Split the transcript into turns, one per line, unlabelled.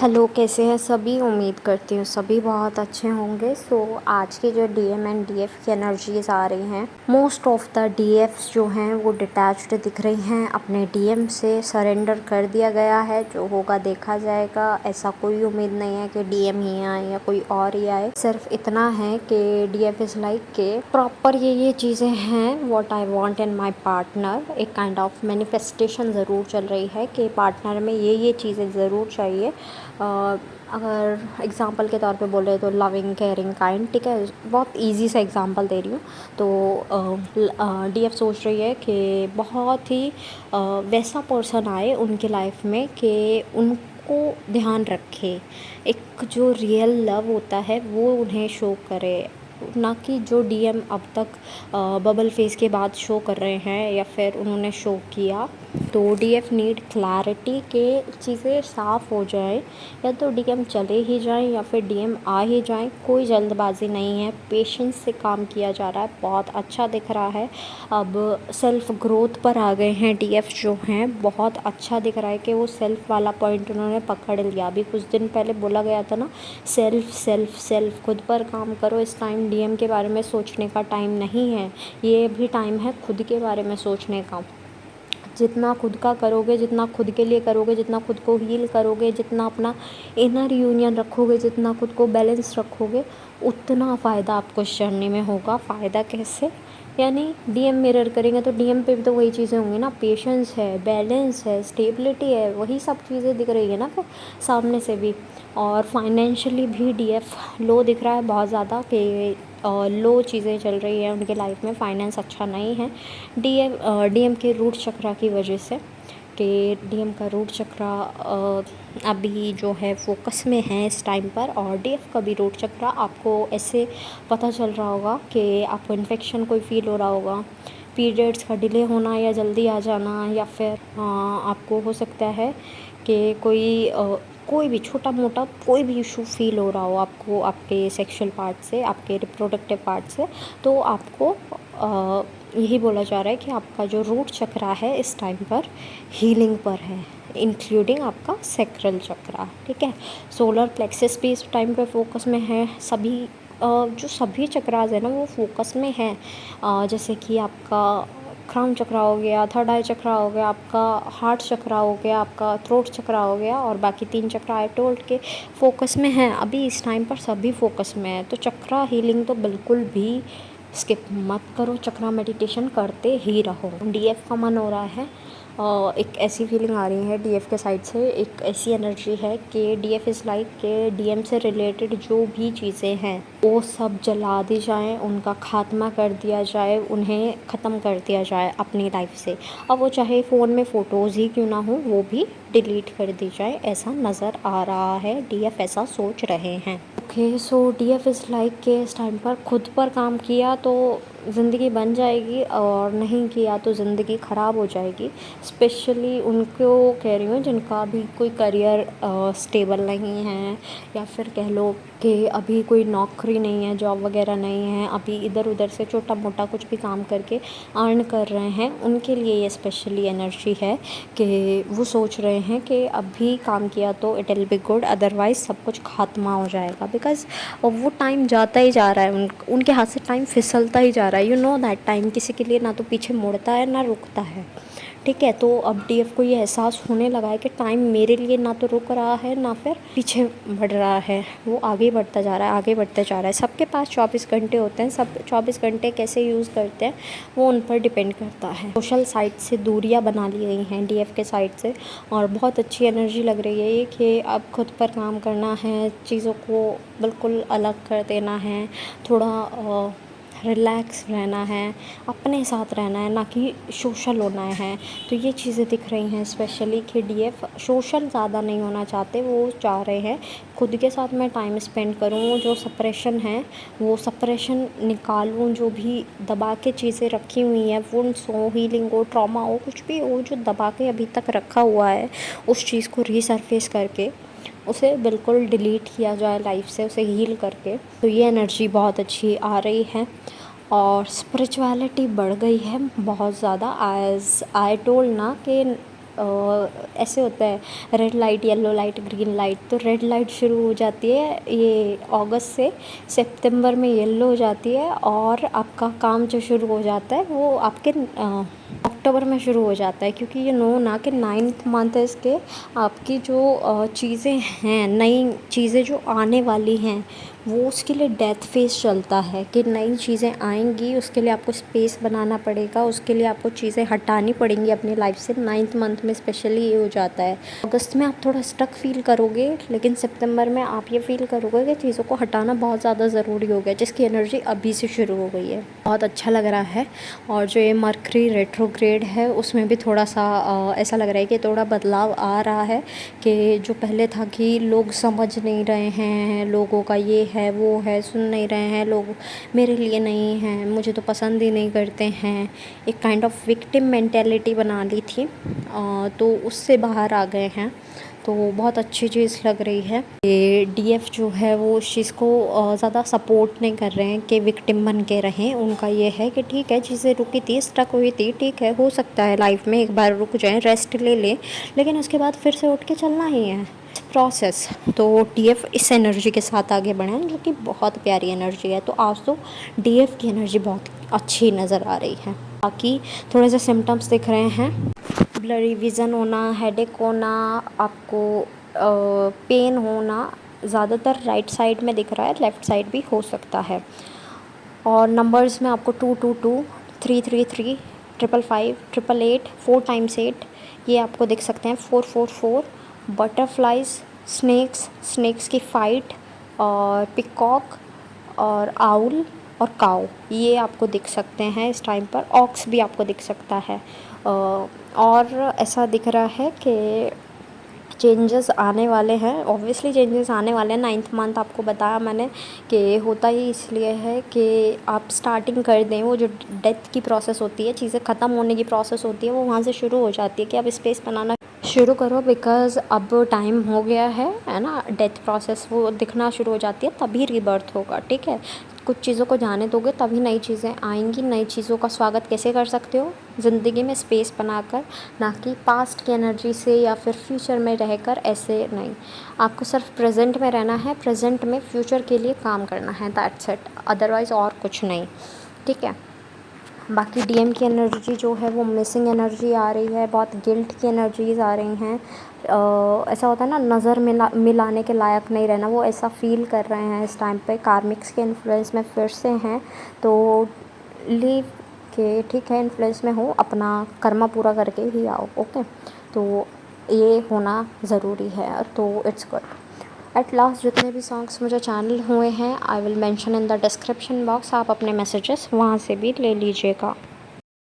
Hello, कैसे हैं सभी। उम्मीद करती हूँ सभी बहुत अच्छे होंगे। आज की जो डीएम एंड डीएफ की एनर्जीज आ रही हैं, मोस्ट ऑफ द डीएफ्स जो हैं वो डिटैच्ड दिख रही हैं। अपने डीएम से सरेंडर कर दिया गया है, जो होगा देखा जाएगा। ऐसा कोई उम्मीद नहीं है कि डीएम ही आए या कोई और ही आए। सिर्फ इतना है कि डीएफ इज़ लाइक के प्रॉपर ये चीज़ें हैं what I want in my partner. एक काइंड ऑफ मैनिफेस्टेशन ज़रूर चल रही है कि पार्टनर में ये चीज़ें ज़रूर चाहिए। अगर एग्ज़ाम्पल के तौर पे बोले तो लविंग, केयरिंग, काइंड, ठीक है। बहुत इजी सा एग्ज़ाम्पल दे रही हूँ। तो डीएफ सोच रही है कि बहुत ही वैसा पर्सन आए उनके लाइफ में कि उनको ध्यान रखे। एक जो रियल लव होता है वो उन्हें शो करे, ना कि जो डीएम अब तक बबल फेस के बाद शो कर रहे हैं या फिर उन्होंने शो किया। तो डीएफ नीड क्लैरिटी के चीज़ें साफ़ हो जाए। या तो डीएम चले ही जाएं या फिर डीएम आ ही जाएं। कोई जल्दबाजी नहीं है, पेशेंस से काम किया जा रहा है। बहुत अच्छा दिख रहा है। अब सेल्फ़ ग्रोथ पर आ गए हैं डीएफ जो हैं। बहुत अच्छा दिख रहा है कि वो सेल्फ़ वाला पॉइंट उन्होंने पकड़ लिया। अभी कुछ दिन पहले बोला गया था ना, सेल्फ़ सेल्फ़ सेल्फ़, खुद पर काम करो। इस टाइम डीएम के बारे में सोचने का टाइम नहीं है। ये भी टाइम है खुद के बारे में सोचने का। जितना खुद का करोगे, जितना खुद के लिए करोगे, जितना खुद को हील करोगे, जितना अपना इनर यूनियन रखोगे, जितना खुद को बैलेंस रखोगे, उतना फ़ायदा आपको इस जर्नी में होगा। फ़ायदा कैसे? यानी डीएम मिरर करेंगे तो डीएम पे भी तो वही चीज़ें होंगी ना। पेशेंस है, बैलेंस है, स्टेबिलिटी है, वही सब चीज़ें दिख रही है ना फिर सामने से भी। और फाइनेंशियली भी डीएफ लो दिख रहा है बहुत ज़्यादा कि लो चीज़ें चल रही है उनके लाइफ में। फाइनेंस अच्छा नहीं है डीएम के रूट चक्रा की वजह से। कि डीएम का रूट चक्रा अभी जो है फोकस में है इस टाइम पर। और डीएफ का भी रूट चक्रा आपको ऐसे पता चल रहा होगा कि आपको इन्फेक्शन कोई फील हो रहा होगा, पीरियड्स का डिले होना या जल्दी आ जाना, या फिर आपको हो सकता है कि कोई भी छोटा मोटा कोई भी इशू फील हो रहा हो आपको, आपके सेक्सुअल पार्ट से, आपके रिप्रोडक्टिव पार्ट से। तो आपको यही बोला जा रहा है कि आपका जो रूट चक्रा है इस टाइम पर हीलिंग पर है, इंक्लूडिंग आपका सैक्रल चक्रा, ठीक है। सोलर प्लेक्सस भी इस टाइम पर फोकस में है। जो सभी चक्रास है ना वो फोकस में है। जैसे कि आपका क्राउन चक्रा हो गया, थर्ड आई चक्रा हो गया, आपका हार्ट चक्रा हो गया, आपका थ्रोट चक्रा हो गया, और बाकी 3 चक्रा आई टोल्ड के फोकस में हैं। अभी इस टाइम पर सभी फोकस में है। तो चक्रा हीलिंग तो बिल्कुल भी स्किप मत करो, चक्रा मेडिटेशन करते ही रहो। डीएफ का मन हो रहा है, एक ऐसी फीलिंग आ रही है डीएफ के साइड से, एक ऐसी एनर्जी है कि डीएफ इज़ लाइक के डीएम से रिलेटेड जो भी चीज़ें हैं वो सब जला दी जाएं, उनका खात्मा कर दिया जाए, उन्हें ख़त्म कर दिया जाए अपनी लाइफ से। अब वो चाहे फ़ोन में फ़ोटोज़ ही क्यों ना हो, वो भी डिलीट कर दी जाए, ऐसा नज़र आ रहा है। डीएफ ऐसा सोच रहे हैं। Okay, so DF is like के इस टाइम पर खुद पर काम किया तो ज़िंदगी बन जाएगी, और नहीं किया तो ज़िंदगी ख़राब हो जाएगी। स्पेशली उनको कह रही हूँ जिनका अभी कोई करियर स्टेबल नहीं है, या फिर कह लो कि अभी कोई नौकरी नहीं है, जॉब वगैरह नहीं है, अभी इधर उधर से छोटा मोटा कुछ भी काम करके अर्न कर रहे हैं। उनके लिए ये स्पेशली एनर्जी है कि वो सोच रहे हैं कि अभी काम किया तो it will be good, otherwise सब कुछ खात्मा हो जाएगा। बिकॉज़ वो टाइम जाता ही जा रहा है, उनके हाथ से टाइम फिसलता ही जा रहा है। यू नो दैट टाइम किसी के लिए ना तो पीछे मुड़ता है ना रुकता है, ठीक है। तो अब डीएफ को ये एहसास होने लगा है कि टाइम मेरे लिए ना तो रुक रहा है ना फिर पीछे बढ़ रहा है, वो आगे बढ़ता जा रहा है, आगे बढ़ते जा रहा है। सबके पास 24 घंटे होते हैं, सब 24 घंटे कैसे यूज़ करते हैं वो उन पर डिपेंड करता है। सोशल साइट से दूरियां बना ली गई हैं डीएफ के साइड से, और बहुत अच्छी एनर्जी लग रही है ये कि अब खुद पर काम करना है, चीज़ों को बिल्कुल अलग कर देना है, थोड़ा रिलैक्स रहना है, अपने साथ रहना है, ना कि सोशल होना है। तो ये चीज़ें दिख रही हैं स्पेशली कि डीएफ सोशल ज़्यादा नहीं होना चाहते। वो चाह रहे हैं खुद के साथ मैं टाइम स्पेंड करूँ, जो सप्रेशन है वो सप्रेशन निकालूँ, जो भी दबा के चीज़ें रखी हुई हैं, वुंड्स हो, हीलिंग हो, ट्रॉमा हो, कुछ भी हो जो दबा के अभी तक रखा हुआ है, उस चीज़ को रीसरफेस करके उसे बिल्कुल डिलीट किया जाए लाइफ से, उसे हील करके। तो ये एनर्जी बहुत अच्छी आ रही है, और स्पिरिचुअलिटी बढ़ गई है बहुत ज़्यादा। एज़ आई टोल्ड ना कि ऐसे होता है red light, yellow light, green light. तो रेड लाइट शुरू हो जाती है ये अगस्त से, सितंबर में येलो हो जाती है, और आपका काम जो शुरू हो जाता है वो आपके अक्टूबर में शुरू हो जाता है। क्योंकि ये नो ना कि 9th मंथ है इसके, आपकी जो चीज़ें हैं, नई चीज़ें जो आने वाली हैं वो उसके लिए डेथ फेज़ चलता है कि नई चीज़ें आएंगी, उसके लिए आपको स्पेस बनाना पड़ेगा, उसके लिए आपको चीज़ें हटानी पड़ेंगी अपनी लाइफ से। 9th मंथ में स्पेशली ये हो जाता है। अगस्त में आप थोड़ा स्टक फील करोगे, लेकिन सितंबर में आप ये फील करोगे कि चीज़ों को हटाना बहुत ज़्यादा ज़रूरी हो गया, जिसकी एनर्जी अभी से शुरू हो गई है। बहुत अच्छा लग रहा है। और जो ये मरकरी रेट्रोग्रेड है उसमें भी थोड़ा सा ऐसा लग रहा है कि थोड़ा बदलाव आ रहा है, कि जो पहले था कि लोग समझ नहीं रहे हैं, लोगों का ये है वो है, सुन नहीं रहे हैं लोग, मेरे लिए नहीं है, मुझे तो पसंद ही नहीं करते हैं, एक काइंड ऑफ विक्टिम मेंटेलिटी बना ली थी, तो उससे बाहर आ गए हैं। तो बहुत अच्छी चीज़ लग रही है। ये डीएफ जो है वो उस चीज़ को ज़्यादा सपोर्ट नहीं कर रहे हैं कि विक्टिम बन के रहें। उनका ये है कि ठीक है, चीज़ें रुकी थी, स्टक हुई थी, ठीक है, हो सकता है लाइफ में एक बार रुक जाएं, रेस्ट ले लें, लेकिन उसके बाद फिर से उठ के चलना ही है, प्रोसेस। तो डीएफ इस एनर्जी के साथ आगे बढ़े हैं, जो कि बहुत प्यारी एनर्जी है। तो आज तो डीएफ की एनर्जी बहुत अच्छी नज़र आ रही है। बाकी थोड़े से सिम्टम्स दिख रहे हैं, ब्लरी विज़न होना, हेडेक होना, आपको पेन होना, ज़्यादातर राइट साइड में दिख रहा है, लेफ़्ट साइड भी हो सकता है। और नंबर्स में आपको 222, 333, 555, 888, 4 टाइम्स 8 ये आपको दिख सकते हैं। 444, बटरफ्लाइज, स्नेक्स की फ़ाइट, और पिकॉक, और आउल, और काऊ, ये आपको दिख सकते हैं इस टाइम पर। ऑक्स भी आपको दिख सकता है। और ऐसा दिख रहा है कि चेंजेस आने वाले हैं, ऑब्वियसली चेंजेस आने वाले हैं। 9th मंथ आपको बताया मैंने कि होता ही इसलिए है कि आप स्टार्टिंग कर दें, वो जो डेथ की प्रोसेस होती है, चीज़ें ख़त्म होने की प्रोसेस होती है, वो वहाँ से शुरू हो जाती है कि अब स्पेस बनाना शुरू करो, बिकॉज़ अब टाइम हो गया है ना। डेथ प्रोसेस वो दिखना शुरू हो जाती है, तभी रीबर्थ होगा, ठीक है। कुछ चीज़ों को जाने दोगे तभी नई चीज़ें आएंगी। नई चीज़ों का स्वागत कैसे कर सकते हो? ज़िंदगी में स्पेस बनाकर, ना कि पास्ट की एनर्जी से या फिर फ्यूचर में रहकर, ऐसे नहीं। आपको सिर्फ प्रेजेंट में रहना है, प्रेजेंट में फ्यूचर के लिए काम करना है, दैट्स इट, अदरवाइज़ और कुछ नहीं, ठीक है। बाकी डीएम की एनर्जी जो है वो मिसिंग एनर्जी आ रही है, बहुत गिल्ट की एनर्जीज़ आ रही हैं। ऐसा होता है ना, नज़र मिलाने के लायक नहीं रहना, वो ऐसा फील कर रहे हैं इस टाइम पे। कार्मिक्स के इन्फ्लुएंस में फिर से हैं, तो लीव के, ठीक है, इन्फ्लुएंस में हो, अपना कर्मा पूरा करके ही आओ, ओके। तो ये होना ज़रूरी है, तो इट्स गुड। एट लास्ट जितने भी सॉन्ग्स मुझे चैनल हुए हैं, I will mention in the description box, आप अपने मैसेजेस वहाँ से भी ले लीजिएगा।